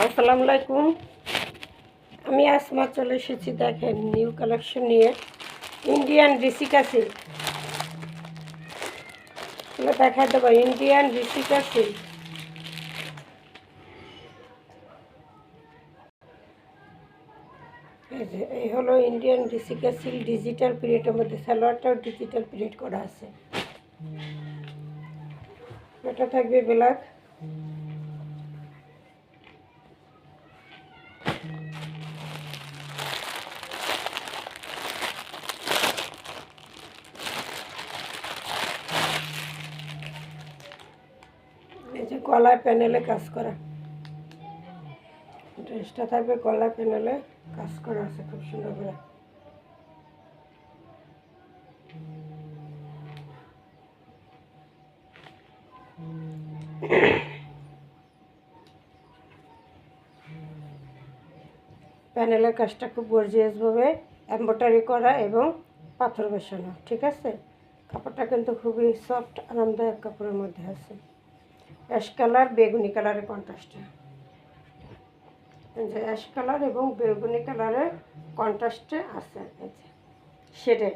আসসালামু আলাইকুম। আমি আসমা চলে এসেছি, দেখেন নিউ কালেকশন নিয়ে। ইন্ডিয়ান রিসিকা সিল্ক দেখা দেবো। ইন্ডিয়ান রিসিকা সিল্ক, এই হলো ইন্ডিয়ান রিসিকা সিল্ক। ডিজিটাল প্রিন্টের মধ্যে সালোয়ারটাও ডিজিটাল প্রিন্ট করা আছে। এটা থাকবে ব্ল্যাক, এই যে গলায় প্যানেলে কাজ করা। ড্রেসটা থাকবে গলায় প্যানেলে কাজ করা আছে খুব সুন্দর করে। প্যানেলের কাজটা খুব গর্জিয়াসভাবে এমব্রয়ডারি করা এবং পাথর বসানো, ঠিক আছে। কাপড়টা কিন্তু খুবই সফট, আরামদায়ক কাপড়ের মধ্যে আছে। অ্যাশ কালার বেগুনি কালারের কন্ট্রাস্টে, যে অ্যাশ কালার এবং বেগুনি কালারের কন্ট্রাস্টে আছে, এই যে শেডে।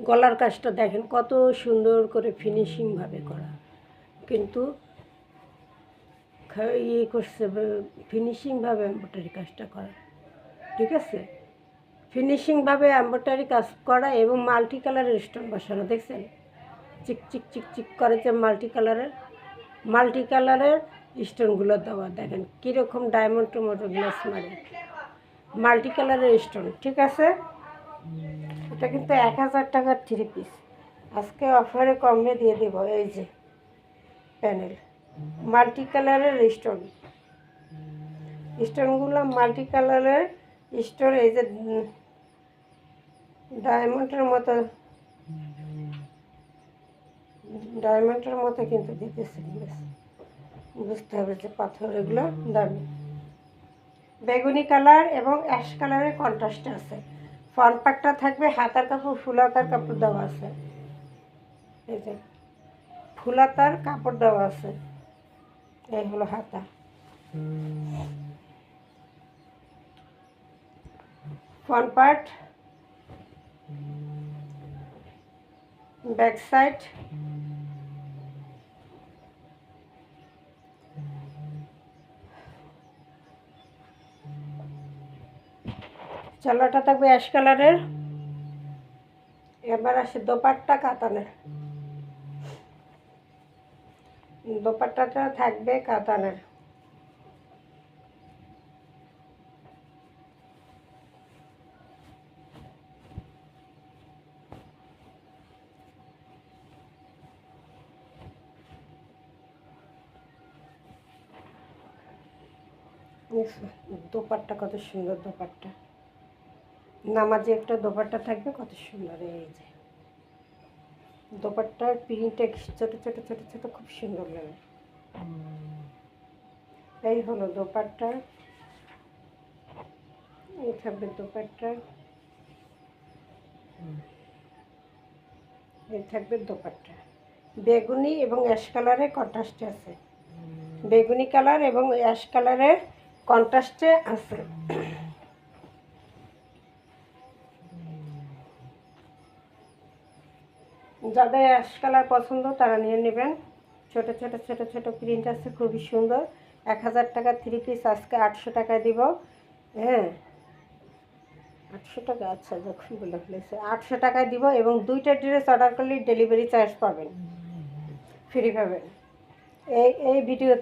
গলার কাজটা দেখেন কত সুন্দর করে ফিনিশিংভাবে করা, কিন্তু ইয়ে করছে ফিনিশিংভাবে এমব্রয়ডারি কাজটা করা, ঠিক আছে। ফিনিশিংভাবে এমব্রয়ডারি কাজ করা এবং মাল্টি কালারের স্টোন বসানো, দেখছেন চিক চিক চিক চিক করে যে মাল্টি কালারের স্টোনগুলো দেওয়া। দেখেন কীরকম ডায়মন্ডের মতো গ্লাস মারে মাল্টি কালারের স্টোন, ঠিক আছে। এটা কিন্তু 1000 টাকার 3 পিস, আজকে অফারে কমে দিয়ে দেবো। এই যে প্যানেল মাল্টি কালারের স্টোনগুলো মাল্টি কালারের স্টোন, এই যে ডায়মন্ডের মতো কিন্তু দিতেছে, বুঝতে হবে যে পাথর এগুলো দামি। বেগুনি কালার এবং অ্যাশ কালারের কন্ট্রাস্ট আছে। ফ্রন্ট পার্টটা থাকবে হাতার কাপড়, ফুল হাতার কাপড় দেওয়া আছে, এই যে ফুল হাতার কাপড় দেওয়া আছে। এই হলো হাতা, ফ্রন্ট পার্ট, ব্যাক সাইড, চালাটা থাকবে অ্যাশ কালারের। এবার আসে দোপাট্টা কাতানের। দোপাট্টাটা থাকবে কাতানের, দোপাট্টা কত সুন্দর। দোপাট্টা নামাজি একটা দোপাট্টা থাকবে, কত সুন্দর। এই যে দোপাট্টার প্রিন্টে ছোট ছোট ছোট ছোট খুব সুন্দর লাগে। এই হলো দোপাট্টা, এই থাকবে দোপাট্টা, এই থাকবে দোপাট্টা। বেগুনি এবং অ্যাশ কালারের কন্ট্রাস্টে আছে, বেগুনি কালার এবং অ্যাশ কালারের কন্ট্রাস্টে আছে। যাদের অ্যাশ কালার পছন্দ তারা নিয়ে নেবেন। ছোট ছোট ছোট ছোট প্রিন্ট আছে, খুবই সুন্দর। 1000 টাকা 3 পিস, আজকে 800 টাকায় দিব। হ্যাঁ 800 টাকা, আচ্ছা যখন বলে ফেলেছে 800 টাকায় দিব। এবং 2টা ড্রেস অর্ডার করলে ডেলিভারি চার্জ পাবেন, ফ্রি পাবেন। এই ভিডিও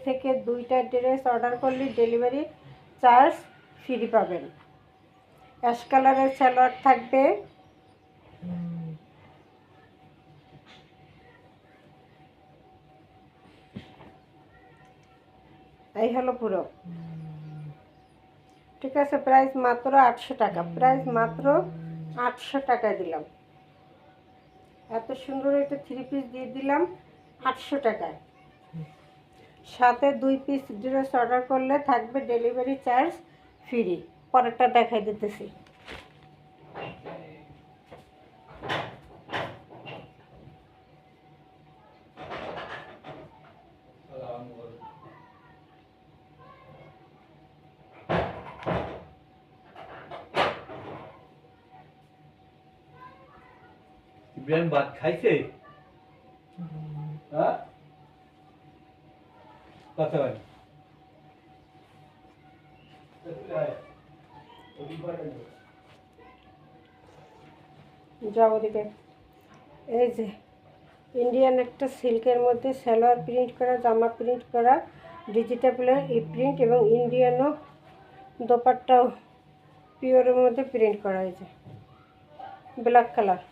থেকে 2টা ড্রেস অর্ডার করলে ডেলিভারি চার্জ ফ্রি পাবেন। অ্যাশ কালারের সালোয়ার থাকবে, এই হলো পুরো, ঠিক আছে। প্রাইস মাত্র 800 টাকা, প্রাইস মাত্র 800 টাকায় দিলাম। এত সুন্দর একটা 3 পিস দিয়ে দিলাম 800 টাকায়। সাথে 2 পিস ড্রেস অর্ডার করলে থাকবে ডেলিভারি চার্জ ফ্রি। পরেরটা দেখাই দিতেছি। ইব্রাহিম ভাত খাইছে? হ্যাঁ, কথা বল। যাও ওদিকে। এই যে ইন্ডিয়ান একটা সিল্কের মধ্যে সালোয়ার প্রিন্ট করা, জামা প্রিন্ট করা, ডিজিটাল ই প্রিন্ট এবং ইন্ডিয়ানও দোপাট্টাও পিওরের মধ্যে প্রিন্ট করা হয়েছে। ব্ল্যাক কালার,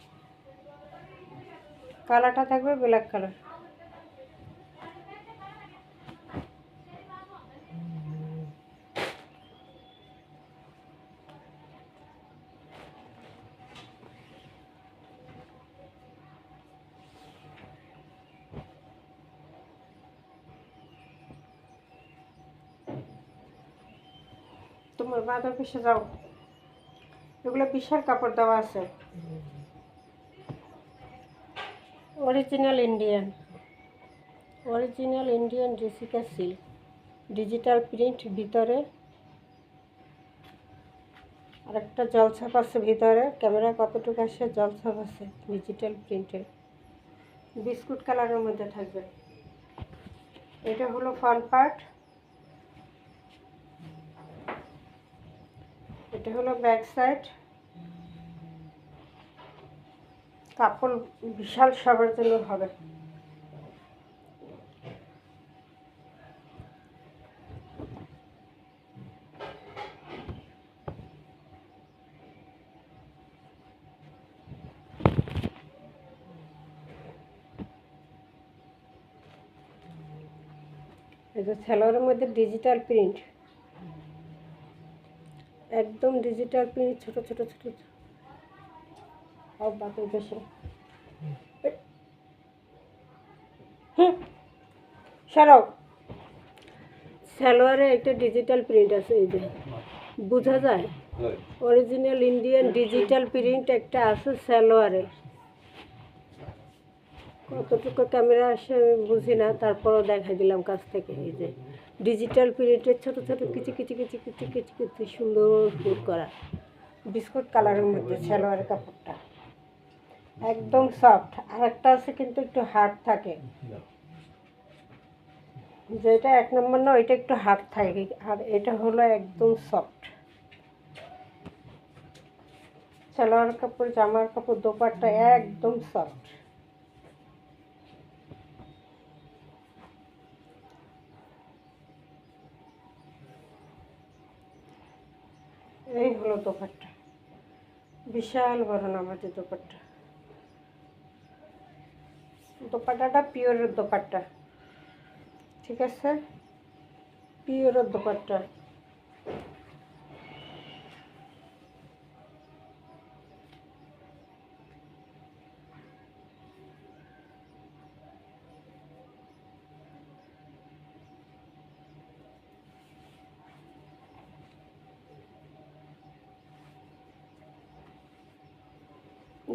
কালারটা থাকবে ব্ল্যাক কালার। তোমার বাঁধা পিসে যাও, এগুলো বিশাল কাপড় দেওয়া আছে। Original Indian Jessica silk, digital print ভিতরে, আর একটা জলছাপ আছে ভিতরে। ক্যামেরা কতটুকু আসে, জলছাপ আছে ডিজিটাল প্রিন্টের, বিস্কুট কালারের মধ্যে থাকবে। এটা হলো ফ্রন্ট পার্ট, এটা হলো ব্যাক সাইড। কাপড় বিশাল সবার জন্য হবে। এই যে সালোয়ারের মধ্যে ডিজিটাল প্রিন্ট, একদম ডিজিটাল প্রিন্ট, ছোট ছোট ছোট সব বাকি বেশি। সরাও। সালোয়ারে একটা ডিজিটাল প্রিন্ট আছে, এই যে বোঝা যায়। অরিজিনাল ইন্ডিয়ান ডিজিটাল প্রিন্ট একটা আছে সালোয়ারে। কতটুকু ক্যামেরা আসে আমি বুঝি না, তারপরও দেখাই দিলাম কাছ থেকে। এই যে ডিজিটাল প্রিন্টের ছোট ছোট কিছু কিছু কিছু কিছু কিছু কিছু সুন্দর ফুল করা, বিস্কুট কালারের মধ্যে সালোয়ারের কাপড়টা একদম সফট। আর একটা আছে কিন্তু একটু হার্ড থাকে, যেটা 1 নম্বর না, ওইটা একটু হার্ড থাকে, আর এটা হলো একদম সফট। সালোয়ার কাপড়, জামার কাপড়, দোপাট্টা একদম সফট। এই হলো দোপাট্টা, বিশাল বড় নামাজি দোপাট্টা। দোপাট্টাটা পিওরের দোপাট্টা, ঠিক আছে, পিওরের দোপাট্টা।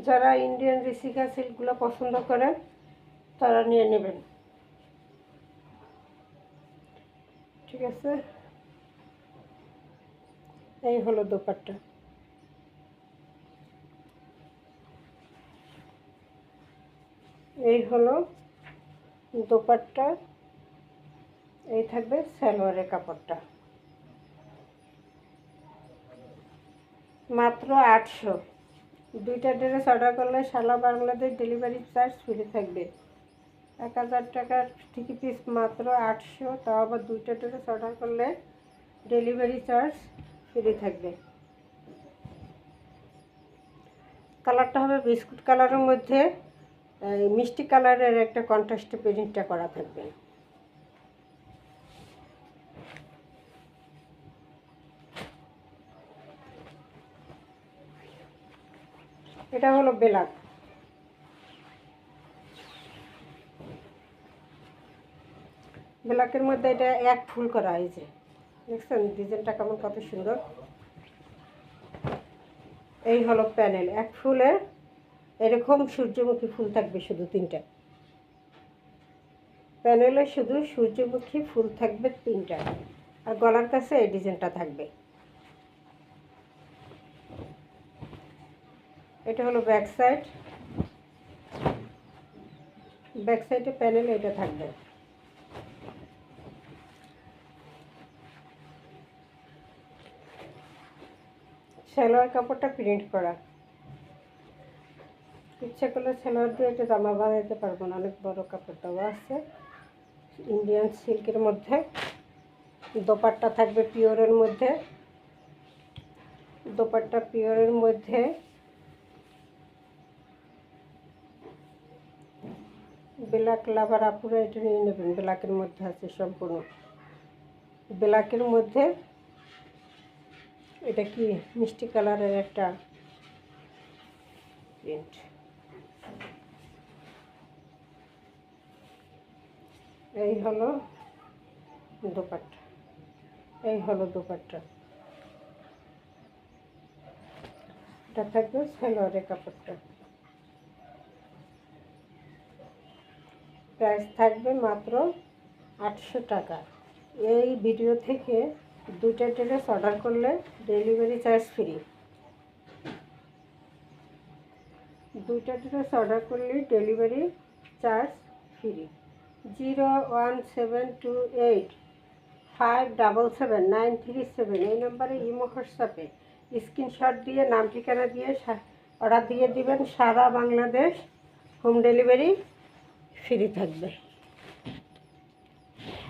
যারা ইন্ডিয়ান রিসিকা সিল্কগুলো পছন্দ করেন তারা নিয়ে নেবেন, ঠিক আছে। এই হলো দোপাট্টা, এই হলো দোপাট্টা। এই থাকবে সালোয়ারের কাপড়টা, মাত্র 800। দুইটা ড্রেস অর্ডার করলে সারা বাংলাদেশ ডেলিভারি চার্জ ফ্রি থাকবে। 1000 টাকার ঠিকই পিস মাত্র 800, তাও আবার দুইটা ড্রেস অর্ডার করলে ডেলিভারি চার্জ ফ্রি থাকবে। কালারটা হবে বিস্কুট কালারের মধ্যে মিষ্টি কালারের একটা কন্ট্রাস্ট প্রিন্টটা করা থাকবে। এটা হলো ব্ল্যাক, ব্ল্যাকের মধ্যে এটা এক ফুল করা হয়েছে, দেখছেন ডিজাইনটা কেমন, কত সুন্দর। এই হলো প্যানেল। এক ফুলের এরকম সূর্যমুখী ফুল থাকবে শুধু 3টা। প্যানেলে শুধু সূর্যমুখী ফুল থাকবে 3টা, আর গলার কাছে এই ডিজাইনটা থাকবে। এটা হলো ব্যাক সাইড। ব্যাক সাইডে প্যানেলে এটা থাকবে। সালোয়ার কাপড়টা প্রিন্ট করা। ইচ্ছা করলে সালোয়ার দিয়ে এটা জামা বানাইতে পারবো না, অনেক বড় কাপড় দেওয়া আছে। ইন্ডিয়ান সিল্কের মধ্যে দোপাট্টা থাকবে পিওরের মধ্যে। দোপাট্টা পিওরের মধ্যে ব্ল্যাক লাভার আপুরা এটা নিয়ে নেবেন। ব্ল্যাকের মধ্যে আছে সম্পূর্ণ। ব্ল্যাকের মধ্যে এটা কি মিষ্টি কালারের একটা প্রিন্ট। এই হলো দোপাট্টা। এই হলো দোপাট্টা। এটা থাকবে সালোয়ারের কাপড়টা। প্রাইস থাকবে মাত্র 800 টাকা। এই ভিডিও থেকে 2টা ড্রেস অর্ডার করলে ডেলিভারি চার্জ ফ্রি। 2টা ড্রেস অর্ডার করলে ডেলিভারি চার্জ ফ্রি। 01778577937 এই নম্বরে ইমো হোয়াটসঅ্যাপে স্ক্রিনশট দিয়ে নাম ঠিকানা দিয়ে অর্ডার দিয়ে দিবেন। সারা বাংলাদেশ হোম ডেলিভারি ফ্রি থাকবে।